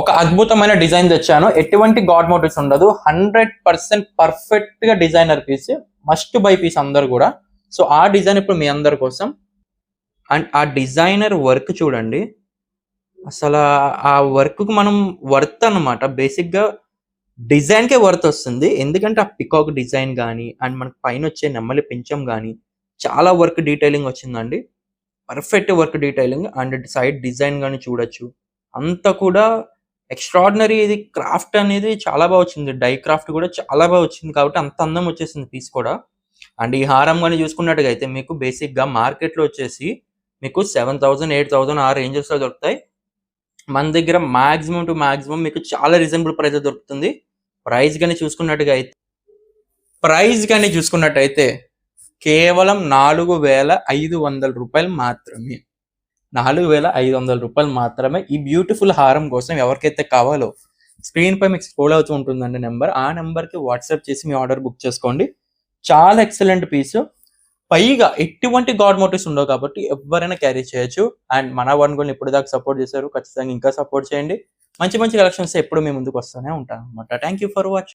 ఒక అద్భుతమైన డిజైన్ తెచ్చాను. ఎటువంటి గాడ్ మోటివ్స్ ఉండదు. 100% పర్ఫెక్ట్ గా designer piece, must buy piece అందరు కూడా. సో ఆ డిజైన్ ఇప్పుడు మీ అందరి కోసం. అండ్ ఆ డిజైనర్ వర్క్ చూడండి. అసలు ఆ వర్క్ కు మనం వర్త్ అన్నమాట. బేసిక్ గా డిజైన్ కే వర్త్ వస్తుంది. ఎందుకంటే ఆ పికాక్ డిజైన్ గానీ, అండ్ మనకు పైన వచ్చే నెమలి పించం గానీ, చాలా వర్క్ డీటెయిలింగ్ వచ్చిందండి. Perfect work detailing and side design గాని చూడొచ్చు. అంతా కూడా ఎక్స్ట్రార్డినరీ. ఇది క్రాఫ్ట్ అనేది చాలా బాగా వచ్చింది. డై క్రాఫ్ట్ కూడా చాలా బాగా వచ్చింది కాబట్టి అంత అందం వచ్చేసింది పీస్ కూడా. అండ్ ఈ హారం గాని చూసుకున్నట్టుగా అయితే మీకు బేసిక్ గా మార్కెట్ లో వచ్చేసి మీకు 7,000, 8,000 ఆ రేంజెస్ లో దొరుకుతాయి. మన దగ్గర మాక్సిమం టు మాక్సిమం మీకు చాలా రీజనబుల్ ప్రైస్ దొరుకుతుంది. ప్రైస్ గాని చూసుకున్నట్టయితే కేవలం 4,500 రూపాయలు మాత్రమే. 4,500 రూపాయలు మాత్రమే. ఈ బ్యూటిఫుల్ హారం కోసం ఎవరికైతే కావాలో స్క్రీన్ పై మీకు స్క్రోల్ అవుతూ ఉంటుందండి నెంబర్. ఆ నెంబర్ కి వాట్సాప్ చేసి మీ ఆర్డర్ బుక్ చేసుకోండి. చాలా ఎక్సలెంట్ పీస్. పైగా ఎటువంటి గాడ్ మోటివ్స్ ఉండవు కాబట్టి ఎవరైనా క్యారీ చేయొచ్చు. అండ్ మన వన్ గోల్ని ఇప్పుడు దాకా సపోర్ట్ చేశారు, ఖచ్చితంగా ఇంకా సపోర్ట్ చేయండి. మంచి మంచి కలెక్షన్స్ ఎప్పుడు మీ ముందుకు వస్తూనే ఉంటాను అనమాట. Thank you for watching.